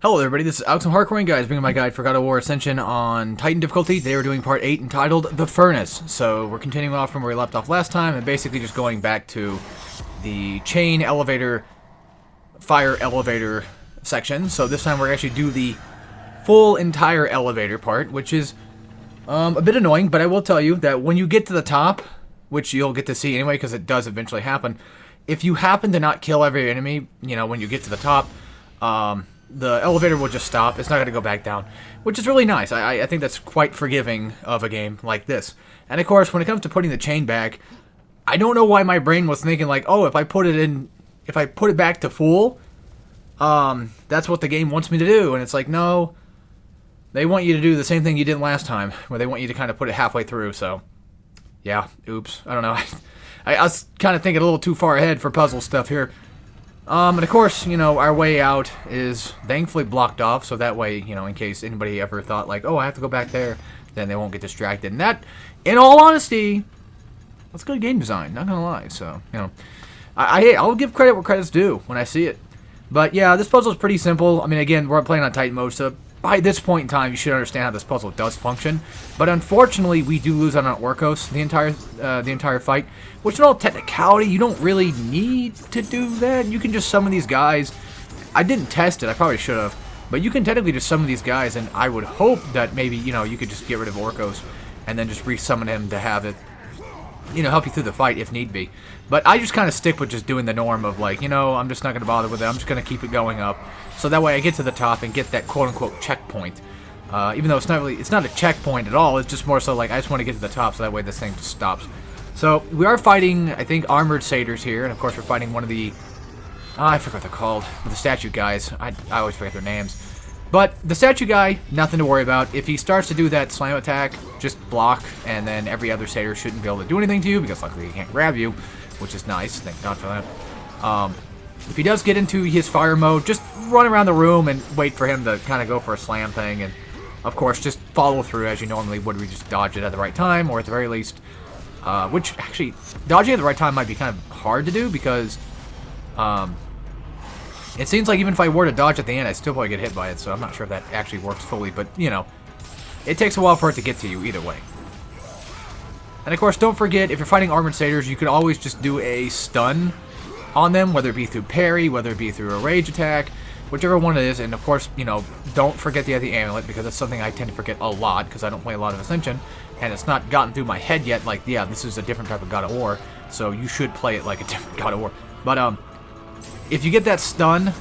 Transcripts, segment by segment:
Hello everybody, this is Alex from Hardcore Guys, bringing my guide for God of War Ascension on Titan difficulty. Today we're doing part 8 entitled The Furnace. So we're continuing off from where we left off last time and basically just going back to the chain elevator, fire elevator section. So this time we're actually do the full entire elevator part, which is a bit annoying, but I will tell you that when you get to the top, which you'll get to see anyway because it does eventually happen, if you happen to not kill every enemy, when you get to the top, the elevator will just stop. It's not going to go back down, which is really nice. I think that's quite forgiving of a game like this. And of course, when it comes to putting the chain back, I don't know why my brain was thinking like, oh, if I put it back to full, that's what the game wants me to do. And it's like, no, they want you to do the same thing you did last time, where they want you to kind of put it halfway through. So, yeah, oops. I don't know. I was kind of thinking a little too far ahead for puzzle stuff here. And of course, our way out is thankfully blocked off, so that way, in case anybody ever thought like, oh, I have to go back there, then they won't get distracted. And that, in all honesty, that's good game design, not gonna lie. So, I'll give credit where credit's due when I see it. But yeah, this puzzle is pretty simple. I mean, again, we're playing on Titan mode, so by this point in time, you should understand how this puzzle does function. But unfortunately, we do lose on our Orcos the entire fight, which in all technicality, you don't really need to do that. You can just summon these guys. I didn't test it. I probably should have. But you can technically just summon these guys, and I would hope that maybe, you could just get rid of Orcos and then just resummon him to have it, help you through the fight if need be. But I just kind of stick with just doing the norm of like, I'm just not going to bother with it. I'm just going to keep it going up. So that way I get to the top and get that quote-unquote checkpoint. Even though it's not a checkpoint at all. It's just more so like I just want to get to the top so that way this thing just stops. So we are fighting, I think, armored satyrs here. And of course we're fighting one of the, I forgot what they're called, the statue guys. I always forget their names. But the statue guy, nothing to worry about. If he starts to do that slam attack, just block, and then every other satyr shouldn't be able to do anything to you, because luckily he can't grab you, which is nice, thank God for that. If he does get into his fire mode, just run around the room and wait for him to kind of go for a slam thing, and of course just follow through as you normally would. We just dodge it at the right time, or at the very least, which actually, dodging at the right time might be kind of hard to do, because it seems like even if I were to dodge at the end, I'd still probably get hit by it, so I'm not sure if that actually works fully, but, it takes a while for it to get to you either way. And of course, don't forget, if you're fighting armored satyrs, you can always just do a stun on them, whether it be through parry, whether it be through a rage attack, whichever one it is. And of course, don't forget the amulet, because that's something I tend to forget a lot, because I don't play a lot of Ascension, and it's not gotten through my head yet, like, yeah, this is a different type of God of War, so you should play it like a different God of War. But, if you get that stun,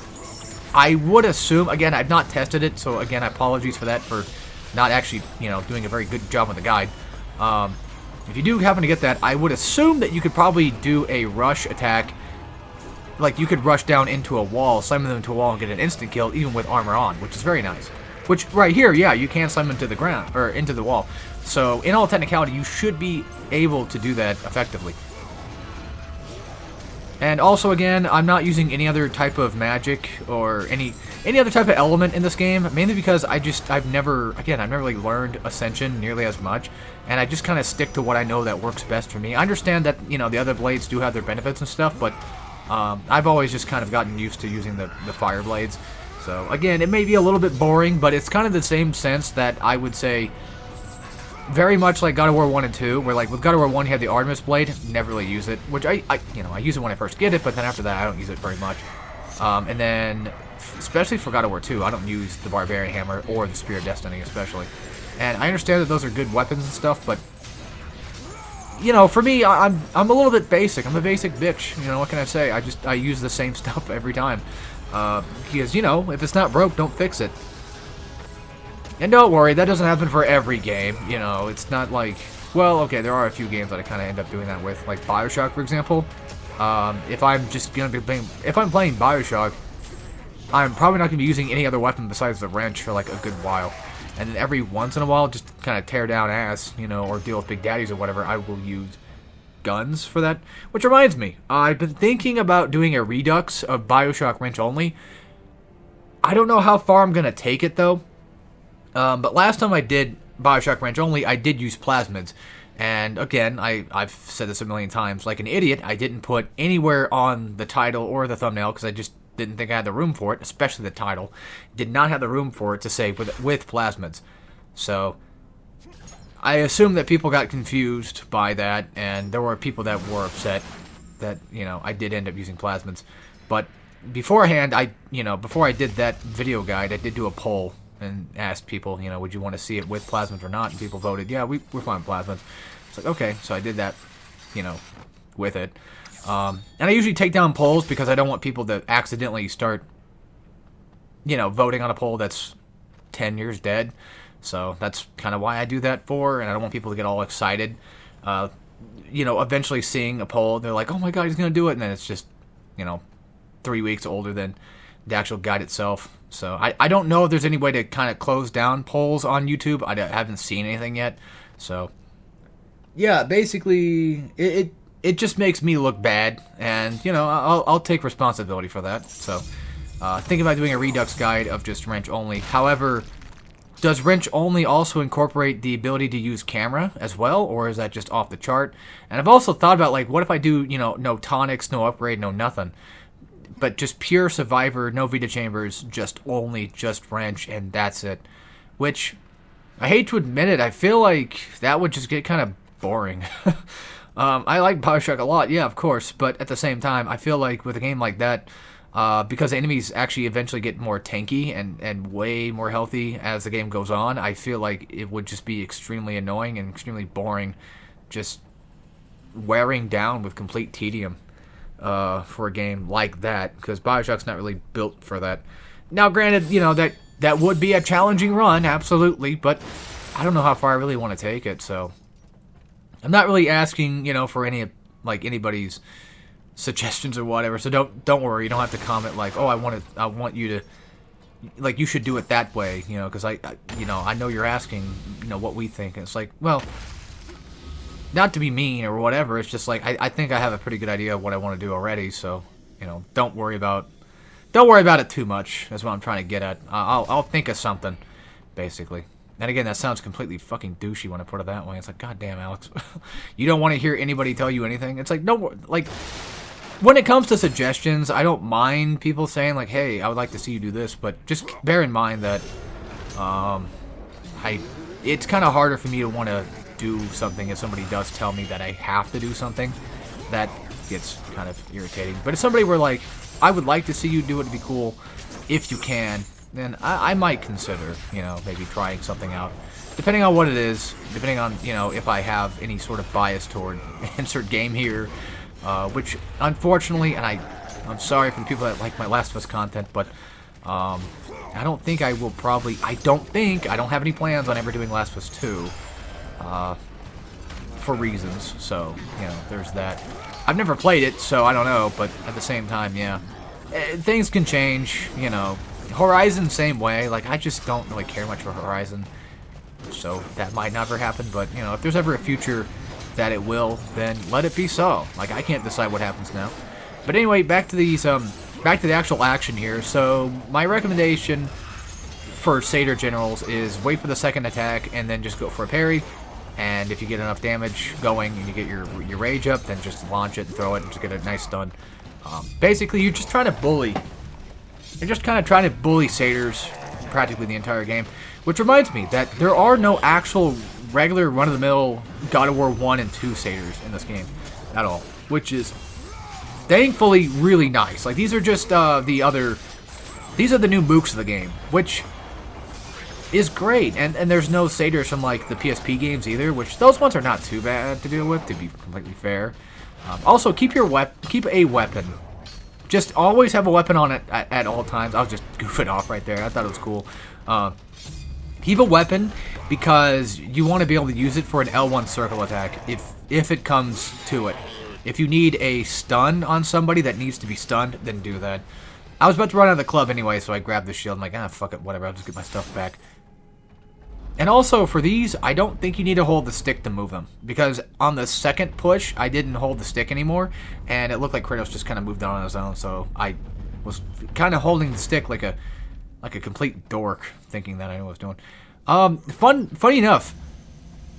I would assume, again, I've not tested it, so again, apologies for that, for not actually, doing a very good job with the guide. If you do happen to get that, I would assume that you could probably do a rush attack. Like, you could rush down into a wall, slam them into a wall, and get an instant kill, even with armor on, which is very nice. Which, right here, yeah, you can slam them to the ground, or into the wall. So, in all technicality, you should be able to do that effectively. And also, again, I'm not using any other type of magic or any other type of element in this game, mainly because I've never really learned Ascension nearly as much, and I just kind of stick to what I know that works best for me. I understand that, the other blades do have their benefits and stuff, but I've always just kind of gotten used to using the fire blades. So, again, it may be a little bit boring, but it's kind of the same sense that I would say very much like God of War 1 and 2, where like with God of War 1 you have the Artemis Blade, never really use it, which I use it when I first get it, but then after that I don't use it very much. And then, especially for God of War 2, I don't use the Barbarian Hammer or the Spear of Destiny especially. And I understand that those are good weapons and stuff, but, for me, I'm a little bit basic. I'm a basic bitch, what can I say? I use the same stuff every time. Because, if it's not broke, don't fix it. And don't worry, that doesn't happen for every game, it's not like, well, okay, there are a few games that I kind of end up doing that with, like BioShock, for example. If I'm playing BioShock, I'm probably not going to be using any other weapon besides the wrench for like a good while. And then every once in a while, just kind of tear down ass, or deal with big daddies or whatever, I will use guns for that. Which reminds me, I've been thinking about doing a redux of BioShock wrench only. I don't know how far I'm going to take it, though. But last time I did BioShock wrench only, I did use plasmids. And again, I've said this a million times, like an idiot, I didn't put anywhere on the title or the thumbnail, because I just didn't think I had the room for it, especially the title. Did not have the room for it to say with plasmids. So I assume that people got confused by that, and there were people that were upset that, you know, I did end up using plasmids. But beforehand, before I did that video guide, I did do a poll and asked people, you know, would you want to see it with plasmids or not? And people voted, yeah, we're fine with plasmids. It's like, okay, so I did that, you know, with it. And I usually take down polls because I don't want people to accidentally start, you know, voting on a poll that's 10 years dead. So that's kind of why I do that for, and I don't want people to get all excited. You know, eventually seeing a poll, they're like, oh my god, he's going to do it, and then it's just, you know, 3 weeks older than the actual guide itself. So I don't know if there's any way to kind of close down polls on YouTube. I haven't seen anything yet. So yeah, basically it just makes me look bad, and you know, I'll take responsibility for that. So thinking about doing a Redux guide of just wrench only. However, does wrench only also incorporate the ability to use camera as well, or is that just off the chart? And I've also thought about, like, what if I do, you know, no tonics, no upgrade, no nothing, but just pure survivor, no Vita chambers, just wrench, and that's it. Which, I hate to admit it, I feel like that would just get kind of boring. I like Bioshock a lot, yeah, of course, but at the same time, I feel like with a game like that, because enemies actually eventually get more tanky and way more healthy as the game goes on, I feel like it would just be extremely annoying and extremely boring, just wearing down with complete tedium. For a game like that, because Bioshock's not really built for that. Now, granted, you know, that would be a challenging run, absolutely, but I don't know how far I really want to take it, so I'm not really asking, you know, for anybody's suggestions or whatever. So don't worry, you don't have to comment like, oh, I want you to, like, you should do it that way, you know, because I know you're asking, you know, what we think, and it's like, well, not to be mean or whatever, it's just like I think I have a pretty good idea of what I want to do already, so, you know, don't worry about it too much. That's what I'm trying to get at. I'll think of something, basically. And again, that sounds completely fucking douchey when I put it that way. It's like, god damn, Alex, you don't want to hear anybody tell you anything. It's like, no, like, when it comes to suggestions, I don't mind people saying like, hey, I would like to see you do this, but just bear in mind that it's kind of harder for me to want to do something if somebody does tell me that I have to do something. That gets kind of irritating. But if somebody were like, I would like to see you do it, it'd be cool if you can, then I might consider, you know, maybe trying something out. Depending on what it is, depending on, you know, if I have any sort of bias toward insert game here, which unfortunately, and I'm sorry for the people that like my Last of Us content, but I don't think I will probably, I don't have any plans on ever doing Last of Us 2. For reasons, so, you know, there's that. I've never played it, so I don't know, but at the same time, yeah. Things can change, you know. Horizon, same way. Like, I just don't really care much for Horizon, so that might never happen, but, you know, if there's ever a future that it will, then let it be so. Like, I can't decide what happens now. But anyway, back to these, back to the actual action here. So, my recommendation for Satyr Generals is wait for the second attack and then just go for a parry. And if you get enough damage going and you get your rage up, then just launch it and throw it and just get a nice stun. Basically, you're just trying to bully. You're just kind of trying to bully Satyrs practically the entire game. Which reminds me that there are no actual regular run-of-the-mill God of War 1 and 2 Satyrs in this game at all. Which is thankfully really nice. Like, these are just these are the new mooks of the game, which is great, and there's no satyrs from like the PSP games either, which those ones are not too bad to deal with, to be completely fair. Also, keep a weapon. Just always have a weapon on it at all times. I was just goofing off right there. I thought it was cool. Keep a weapon because you want to be able to use it for an L1 circle attack if it comes to it. If you need a stun on somebody that needs to be stunned, then do that. I was about to run out of the club anyway, so I grabbed the shield. I'm like, fuck it, whatever. I'll just get my stuff back. And also, for these, I don't think you need to hold the stick to move them. Because on the second push, I didn't hold the stick anymore. And it looked like Kratos just kind of moved on his own. So I was kind of holding the stick like a complete dork, thinking that I knew what I was doing. Funny enough,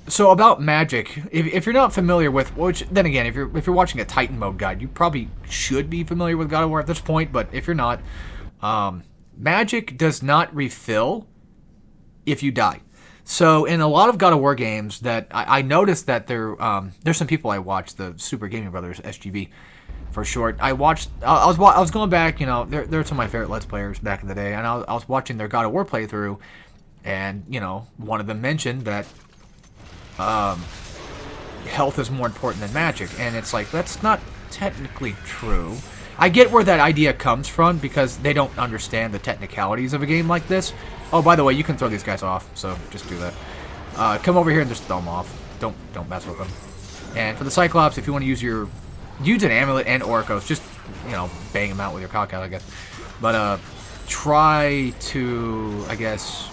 So about magic, if you're not familiar with, which then again, if you're watching a Titan mode guide, you probably should be familiar with God of War at this point. But if you're not, magic does not refill if you die. So in a lot of God of War games, that I noticed that there's some people I watched, the Super Gaming Brothers (SGB) for short. I was going back, you know, they're some of my favorite Let's Players back in the day, and I was watching their God of War playthrough, and you know, one of them mentioned that health is more important than magic, and it's like, that's not technically true. I get where that idea comes from because they don't understand the technicalities of a game like this. Oh, by the way, you can throw these guys off, so just do that. Come over here and just throw them off. Don't mess with them. And for the Cyclops, if you want to use an amulet and Orcos, just, you know, bang them out with your cock out, I guess. But try to, I guess,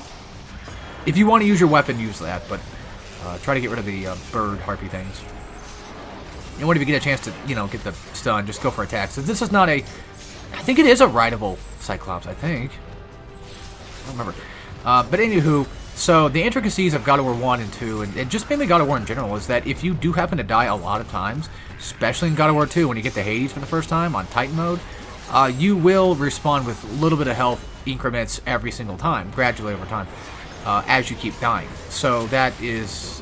if you want to use your weapon, use that. But try to get rid of the bird harpy things. And when you get a chance to, you know, get the stun, just go for attacks. So this is not a, I think it is a rideable Cyclops, I think. I don't remember. But anywho, so the intricacies of God of War 1 and 2, and just mainly God of War in general, is that if you do happen to die a lot of times, especially in God of War 2, when you get to Hades for the first time on Titan mode, you will respawn with a little bit of health increments every single time, gradually over time, as you keep dying. So that is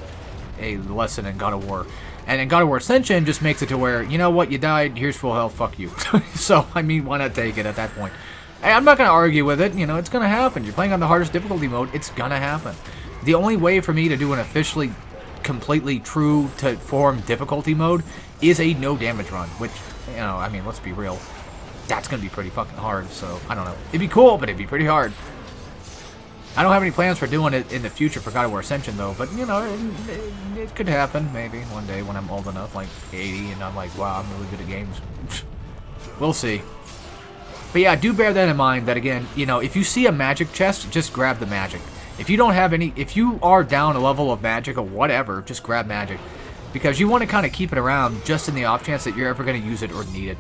a lesson in God of War. And in God of War Ascension just makes it to where, you know what, you died, here's full health, fuck you. So, I mean, why not take it at that point? I'm not going to argue with it, you know, it's going to happen. You're playing on the hardest difficulty mode, it's going to happen. The only way for me to do an officially, completely true to form difficulty mode is a no damage run, which, you know, I mean, let's be real. That's going to be pretty fucking hard, so, I don't know. It'd be cool, but it'd be pretty hard. I don't have any plans for doing it in the future for God of War Ascension, though, but, you know, it could happen, maybe, one day when I'm old enough, like 80, and I'm like, wow, I'm really good at games. We'll see. But yeah, do bear that in mind, that again, you know, if you see a magic chest, just grab the magic. If you don't have any, if you are down a level of magic or whatever, just grab magic. Because you want to kind of keep it around just in the off chance that you're ever going to use it or need it.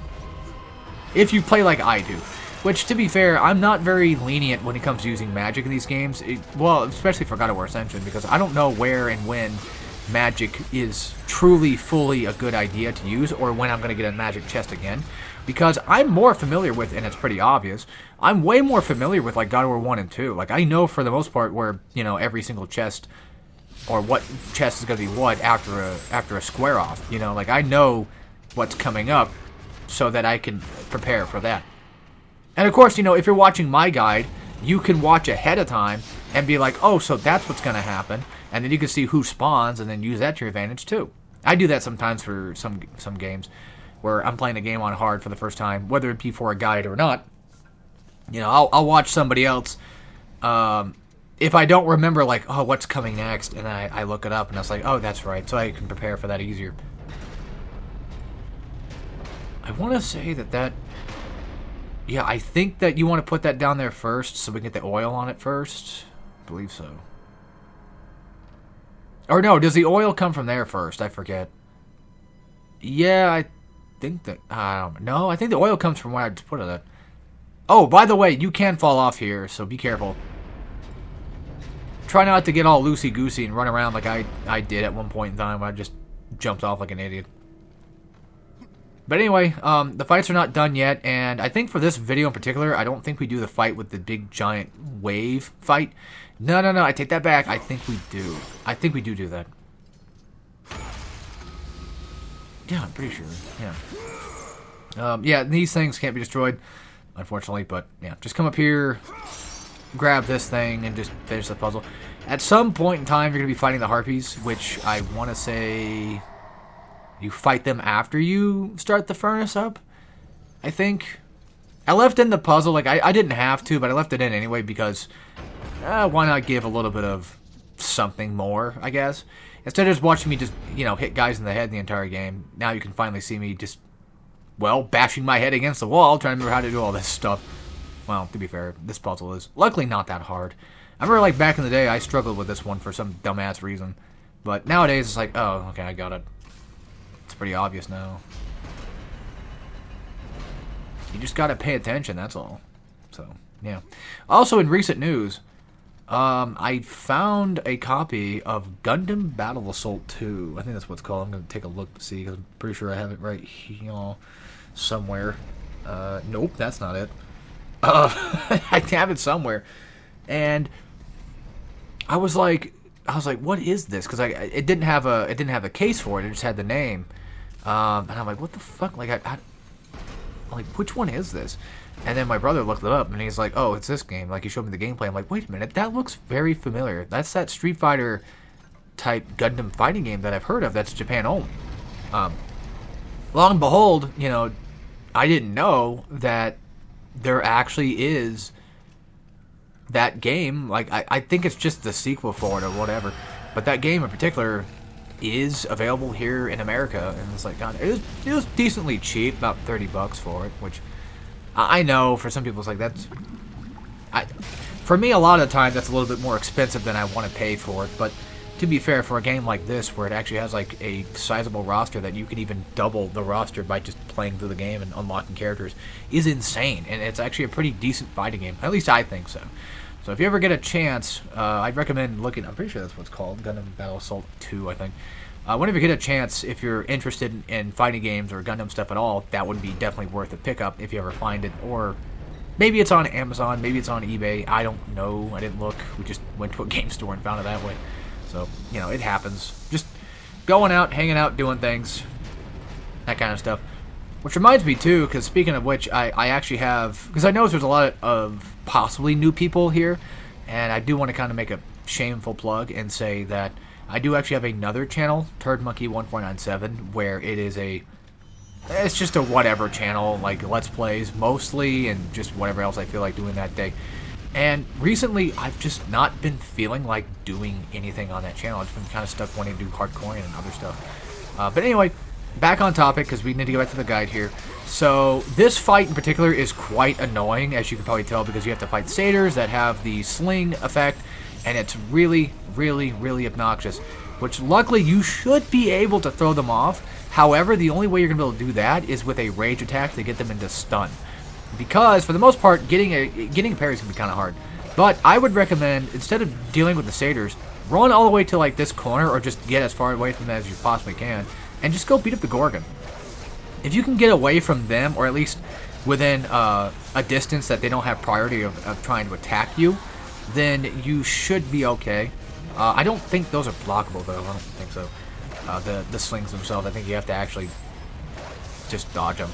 If you play like I do. Which, to be fair, I'm not very lenient when it comes to using magic in these games. Well, especially for God of War Ascension, because I don't know where and when magic is truly, fully a good idea to use, or when I'm going to get a magic chest again. Because I'm more familiar with, and it's pretty obvious, I'm way more familiar with, like, God of War 1 and 2. Like, I know for the most part where, you know, every single chest, or what chest is going to be what after a square off. You know, like, I know what's coming up so that I can prepare for that. And of course, you know, if you're watching my guide, you can watch ahead of time and be like, oh, so that's what's going to happen. And then you can see who spawns and then use that to your advantage too. I do that sometimes for some games where I'm playing a game on hard for the first time, whether it be for a guide or not. You know, I'll watch somebody else. If I don't remember, like, oh, what's coming next? And then I look it up and it's like, oh, that's right. So I can prepare for that easier. I want to say that... Yeah, I think that you want to put that down there first so we can get the oil on it first. I believe so. Or no, does the oil come from there first? I forget. Yeah, I think that... I don't know. No, I think the oil comes from where I just put it at. Oh, by the way, you can fall off here, so be careful. Try not to get all loosey-goosey and run around like I did at one point in time when I just jumped off like an idiot. But anyway, the fights are not done yet, and I think for this video in particular, I don't think we do the fight with the big giant wave fight. No, I take that back. I think we do. I think we do that. Yeah, I'm pretty sure. Yeah. Yeah, these things can't be destroyed, unfortunately, but yeah, just come up here, grab this thing, and just finish the puzzle. At some point in time, you're going to be fighting the Harpies, which I want to say... You fight them after you start the furnace up, I think. I left in the puzzle, like, I didn't have to, but I left it in anyway because why not give a little bit of something more, I guess. Instead of just watching me just, you know, hit guys in the head the entire game, now you can finally see me just, well, bashing my head against the wall, trying to remember how to do all this stuff. Well, to be fair, this puzzle is luckily not that hard. I remember, like, back in the day, I struggled with this one for some dumbass reason. But nowadays, it's like, oh, okay, I got it. It's pretty obvious now. You just gotta pay attention, that's all. So, yeah. Also, in recent news, I found a copy of Gundam Battle Assault 2. I think that's what it's called. I'm going to take a look to see, because I'm pretty sure I have it right here somewhere. Nope, that's not it. I have it somewhere. And I was like, what is this? Because it didn't have a case for it. It just had the name. And I'm like, what the fuck? Like, I'm like, which one is this? And then my brother looked it up, and he's like, oh, it's this game. Like, he showed me the gameplay. I'm like, wait a minute, that looks very familiar. That's that Street Fighter type Gundam fighting game that I've heard of. That's Japan only. Lo and behold, you know, I didn't know that there actually is that game. Like, I think it's just the sequel for it or whatever. But that game in particular is available here in America. And it's like, God, it was decently cheap, about $30 for it, which I know for some people it's like for me, a lot of the time that's a little bit more expensive than I want to pay for it. But to be fair, for a game like this where it actually has like a sizable roster that you can even double the roster by just playing through the game and unlocking characters is insane. And it's actually a pretty decent fighting game. At least I think so. So if you ever get a chance, I'd recommend looking. I'm pretty sure that's what it's called, Gundam Battle Assault 2, I think. Whenever you get a chance, if you're interested in fighting games or Gundam stuff at all, that would be definitely worth a pickup if you ever find it. Or maybe it's on Amazon, maybe it's on eBay. I don't know. I didn't look. We just went to a game store and found it that way. So, you know, it happens. Just going out, hanging out, doing things, that kind of stuff. Which reminds me, too, because speaking of which, I actually have... Because I know there's a lot of possibly new people here, and I do want to kind of make a shameful plug and say that I do actually have another channel, Turd Monkey 1497, where it's just a whatever channel, like Let's Plays mostly, and just whatever else I feel like doing that day. And recently, I've just not been feeling like doing anything on that channel. I've just been kind of stuck wanting to do hardcore and other stuff. But anyway, back on topic, because we need to get back to the guide here. So, this fight in particular is quite annoying, as you can probably tell, because you have to fight satyrs that have the sling effect, and it's really, really, really obnoxious. Which, luckily, you should be able to throw them off. However, the only way you're going to be able to do that is with a rage attack to get them into stun. Because, for the most part, getting parries can be kind of hard. But I would recommend, instead of dealing with the satyrs, run all the way to, like, this corner, or just get as far away from them as you possibly can, and just go beat up the Gorgon. If you can get away from them, or at least within a distance that they don't have priority of trying to attack you, then you should be okay. I don't think those are blockable, though. I don't think so. The slings themselves, I think you have to actually just dodge them.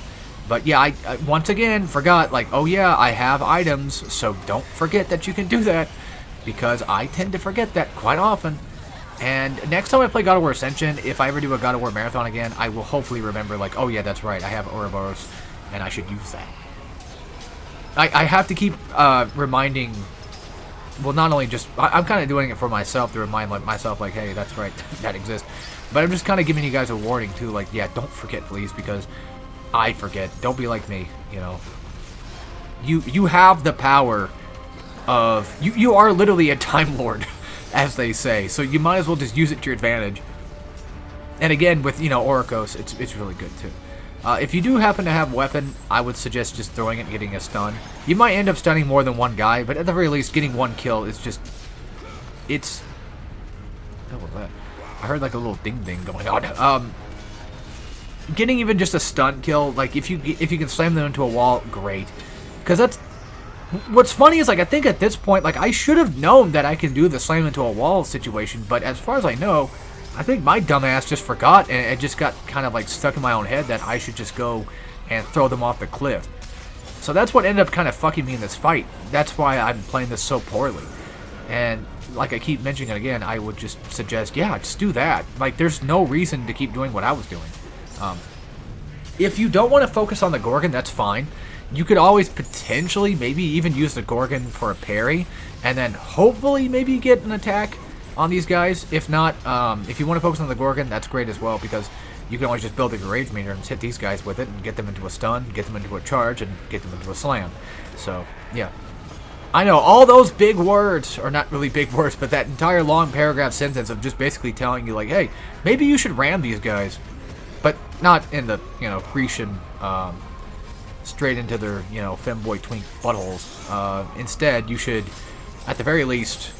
But yeah, I once again forgot, like, oh yeah, I have items, so don't forget that you can do that, because I tend to forget that quite often. And next time I play God of War Ascension, if I ever do a God of War Marathon again, I will hopefully remember, like, oh yeah, that's right, I have Ouroboros, and I should use that. I have to keep reminding, well, not only just, I'm kind of doing it for myself to remind myself, like, hey, that's right, that exists. But I'm just kind of giving you guys a warning, too, like, yeah, don't forget, please, because I forget. Don't be like me, you know. You have the power of... You are literally a Time Lord, as they say. So you might as well just use it to your advantage. And again, with, you know, Oricos, it's really good, too. If you do happen to have a weapon, I would suggest just throwing it and getting a stun. You might end up stunning more than one guy, but at the very least, getting one kill is just... It's... What was that? I heard like a little ding-ding going on. Getting even just a stun kill, like if you can slam them into a wall, great. Because that's... What's funny is, like, I think at this point, like, I should have known that I can do the slam into a wall situation, but as far as I know, I think my dumbass just forgot, and it just got kind of, like, stuck in my own head that I should just go and throw them off the cliff. So that's what ended up kind of fucking me in this fight. That's why I'm playing this so poorly. And like I keep mentioning it again, I would just suggest, yeah, just do that. Like, there's no reason to keep doing what I was doing. If you don't want to focus on the Gorgon, that's fine. You could always potentially maybe even use the Gorgon for a parry, and then hopefully maybe get an attack on these guys. If not, if you want to focus on the Gorgon, that's great as well, because you can always just build a rage meter and hit these guys with it and get them into a stun, get them into a charge, and get them into a slam. So, yeah. I know, all those big words, or not really big words, but that entire long paragraph sentence of just basically telling you, like, hey, maybe you should ram these guys. But not in the, you know, Grecian, straight into their, you know, femboy twink buttholes. Instead, you should, at the very least,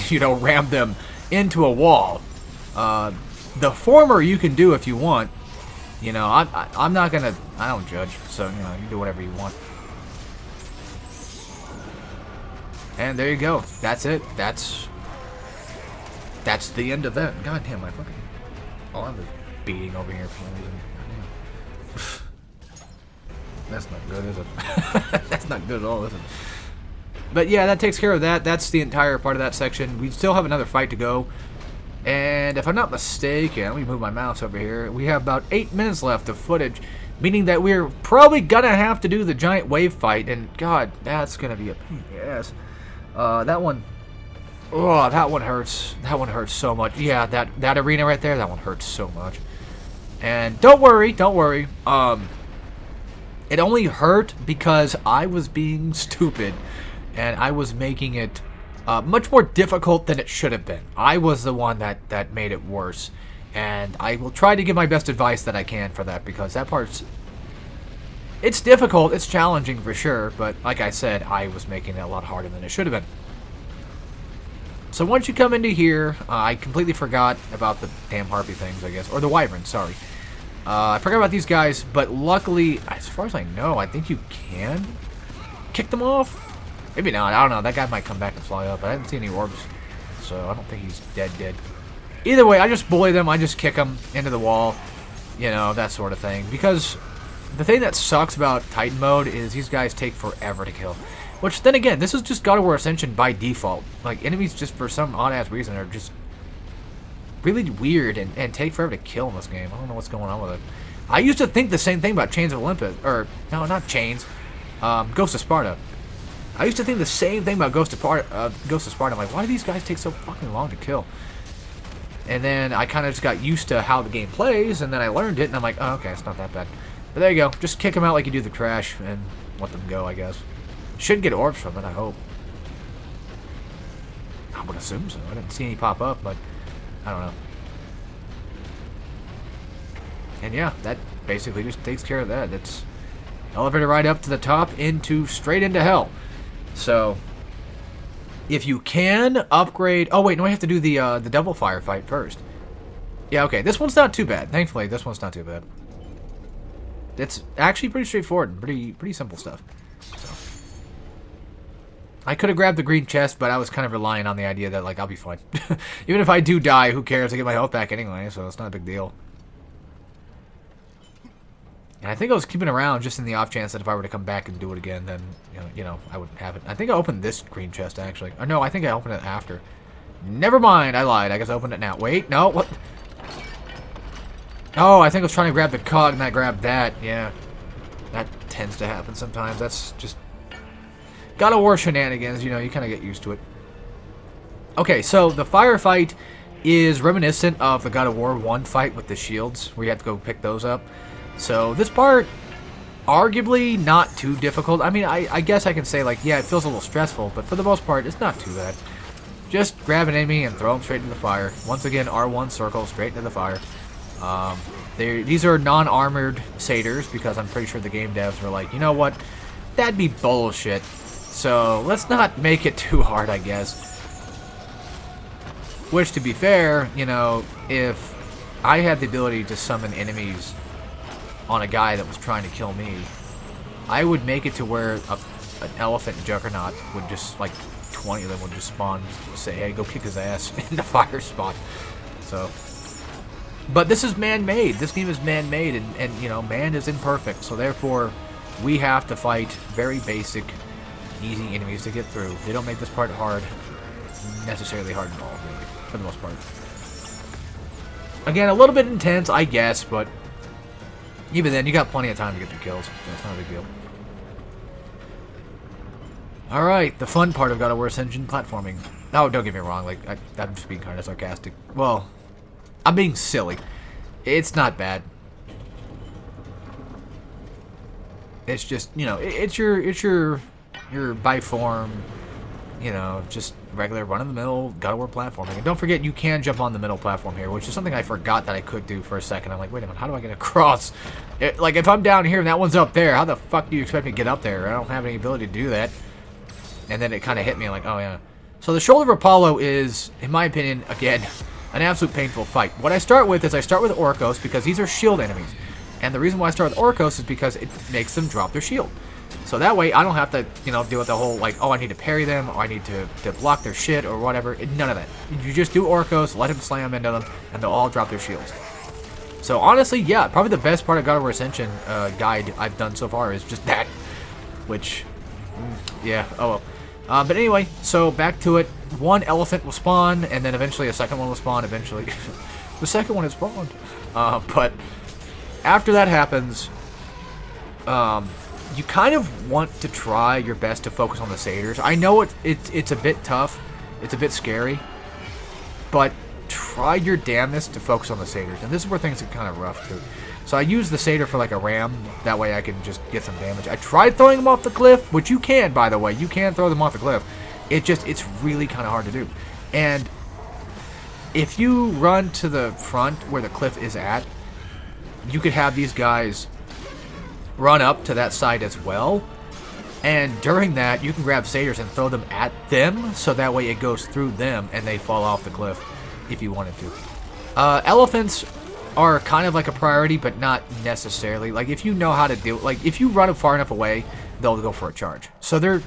you know, ram them into a wall. The former you can do if you want. You know, I'm not gonna, I don't judge, so, you know, you do whatever you want. And there you go. That's it. That's the end of that. God damn, my fucking arm is beating over here for no reason. That's not good, is it? That's not good at all, is it? But yeah, that takes care of that. That's the entire part of that section. We still have another fight to go. And if I'm not mistaken, let me move my mouse over here. We have about 8 minutes left of footage, meaning that we're probably gonna have to do the giant wave fight. And God, that's gonna be a pain in the ass. That one, oh, that one hurts. That one hurts so much. Yeah, that arena right there, that one hurts so much. And don't worry. It only hurt because I was being stupid, and I was making it much more difficult than it should have been. I was the one that made it worse, and I will try to give my best advice that I can for that, because that part's, it's difficult, it's challenging for sure, but like I said, I was making it a lot harder than it should have been. So once you come into here, I completely forgot about the damn harpy things, I guess, or the wyverns, sorry. I forgot about these guys, but luckily, as far as I know, I think you can kick them off. Maybe not, I don't know, that guy might come back and fly up. I didn't see any orbs, so I don't think he's dead. Either way, I just bully them, I just kick them into the wall, you know, that sort of thing. Because the thing that sucks about Titan mode is these guys take forever to kill. Which, then again, this is just God of War Ascension by default. Like, enemies just for some odd-ass reason are just really weird and take forever to kill in this game. I don't know what's going on with it. I used to think the same thing about Chains of Olympus, or, no, not Chains, Ghost of Sparta. I used to think the same thing about Ghost of Sparta. I'm like, why do these guys take so fucking long to kill? And then I kind of just got used to how the game plays, and then I learned it, and I'm like, oh, okay, it's not that bad. But there you go. Just kick them out like you do the trash, and let them go, I guess. Should get orbs from it, I hope. I would assume so. I didn't see any pop up, but I don't know. And yeah, that basically just takes care of that. It's elevator ride up to the top, straight into hell. So, if you can upgrade... Oh, wait, no, I have to do the double fire fight first. Yeah, okay, this one's not too bad. Thankfully, this one's not too bad. It's actually pretty straightforward and pretty simple stuff. So, I could have grabbed the green chest, but I was kind of relying on the idea that, like, I'll be fine. Even if I do die, who cares? I get my health back anyway, so it's not a big deal. And I think I was keeping around just in the off chance that if I were to come back and do it again, then, you know, I would have it. I think I opened this green chest, actually. Or no, I think I opened it after. Never mind, I lied. I guess I opened it now. Wait, no, what? Oh, I think I was trying to grab the cog and I grabbed that. Yeah, that tends to happen sometimes. That's just God of War shenanigans, you know, you kind of get used to it. Okay, so the firefight is reminiscent of the God of War 1 fight with the shields, where you have to go pick those up. So this part, arguably not too difficult. I mean, I guess I can say, like, yeah, it feels a little stressful, but for the most part, it's not too bad. Just grab an enemy and throw them straight into the fire. Once again, R1 circle, straight into the fire. These are non-armored satyrs, because I'm pretty sure the game devs were like, you know what, that'd be bullshit. So let's not make it too hard, I guess. Which, to be fair, you know, if I had the ability to summon enemies on a guy that was trying to kill me, I would make it to where an elephant juggernaut would just, like, 20 of them would just spawn, say, hey, go kick his ass in the fire spot. So, but this is man-made. This game is man-made, and, you know, man is imperfect. So therefore, we have to fight very basic, easy enemies to get through. They don't make this part hard, necessarily hard at all, really, for the most part. Again, a little bit intense, I guess, but even then, you got plenty of time to get your kills, so it's not a big deal. Alright, the fun part of God of War Ascension, platforming. Oh, don't get me wrong, like, I'm just being kind of sarcastic. Well, I'm being silly. It's not bad. It's just, you know, it's your by-form, you know, just regular run-of-the-mill God of War platforming. And don't forget, you can jump on the middle platform here, which is something I forgot that I could do for a second. I'm like, wait a minute, how do I get across? Like, if I'm down here and that one's up there, how the fuck do you expect me to get up there? I don't have any ability to do that. And then it kind of hit me like, oh yeah. So the Shoulder of Apollo is, in my opinion, again, an absolute painful fight. What I start with is I start with Orcos because these are shield enemies. And the reason why I start with Orcos is because it makes them drop their shield. So that way I don't have to, deal with the whole, like, oh, I need to parry them, or I need to block their shit, or whatever. None of that. You just do Orcos, let him slam into them, and they'll all drop their shields. So honestly, yeah, probably the best part of God of War Ascension guide I've done so far is just that. Which, yeah, oh well. But anyway, so back to it. One elephant will spawn, and then eventually a second one will spawn. Eventually, the second one has spawned. But after that happens, you kind of want to try your best to focus on the satyrs. I know it's a bit tough, it's a bit scary, but try your damnedest to focus on the satyrs. And this is where things get kind of rough too. So I use the satyr for like a ram. That way I can just get some damage. I tried throwing them off the cliff, which you can, by the way. You can throw them off the cliff. It's really kind of hard to do. And if you run to the front where the cliff is at, you could have these guys run up to that side as well. And during that, you can grab satyrs and throw them at them. So that way it goes through them and they fall off the cliff if you wanted to. Elephants are kind of like a priority, but not necessarily. Like, if you know how to do it, like, if you run far enough away, they'll go for a charge. So they're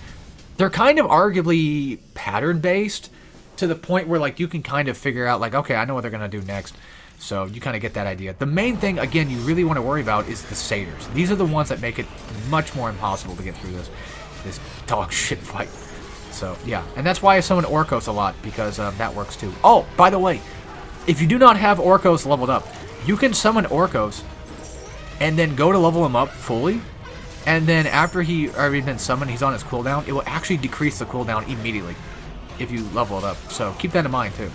kind of arguably pattern-based to the point where, like, you can kind of figure out, like, okay, I know what they're going to do next. So you kind of get that idea. The main thing, again, you really want to worry about is the satyrs. These are the ones that make it much more impossible to get through this dog shit fight. So, yeah. And that's why I summon Orcos a lot, because that works too. Oh, by the way, if you do not have Orcos leveled up, you can summon Orcos and then go to level him up fully. And then after he already been summoned, he's on his cooldown. It will actually decrease the cooldown immediately if you level it up. So keep that in mind too.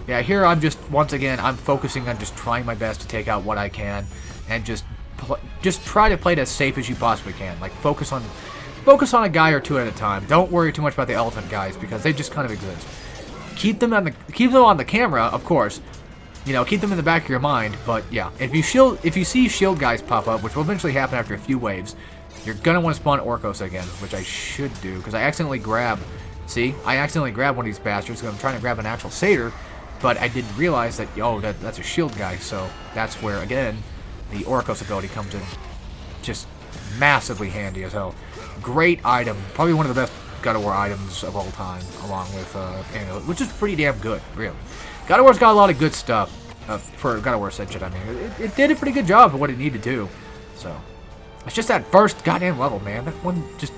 Yeah, here I'm just, once again, I'm focusing on just trying my best to take out what I can. And just try to play it as safe as you possibly can. Like, focus on a guy or two at a time. Don't worry too much about the elephant guys, because they just kind of exist. Keep them on the camera, of course. Keep them in the back of your mind. But yeah, if you see shield guys pop up, which will eventually happen after a few waves, you're gonna want to spawn Orcos again, which I should do, because I accidentally grabbed one of these bastards because I'm trying to grab an actual satyr, but I didn't realize that that's a shield guy. So that's where, again, the Orcos ability comes in, just massively handy as hell. Great item, probably one of the best God of War items of all time, along with Amulet, which is pretty damn good, really. God of War's got a lot of good stuff for God of War Ascension. I mean, it did a pretty good job of what it needed to do. So, it's just that first goddamn level, man. That one just,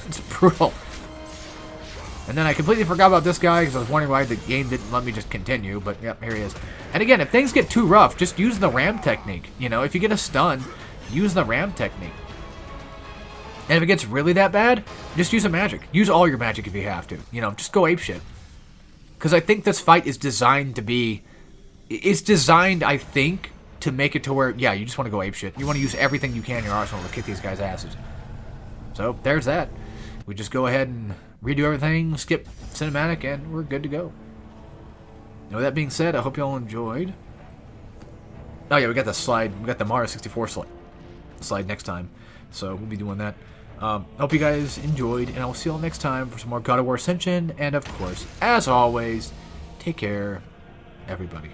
it's brutal. And then I completely forgot about this guy because I was wondering why the game didn't let me just continue. But, yep, here he is. And again, if things get too rough, just use the ram technique. If you get a stun, use the ram technique. And if it gets really that bad, just use a magic. Use all your magic if you have to. Just go apeshit. Because I think this fight is designed to be... It's designed, I think, to make it to where, yeah, you just want to go apeshit. You want to use everything you can in your arsenal to kick these guys' asses. So, there's that. We just go ahead and redo everything, skip cinematic, and we're good to go. Now, with that being said, I hope you all enjoyed. Oh yeah, we got the slide. We got the Mario 64 slide next time. So, we'll be doing that. Hope you guys enjoyed, and I will see you all next time for some more God of War Ascension. And of course, as always, take care, everybody.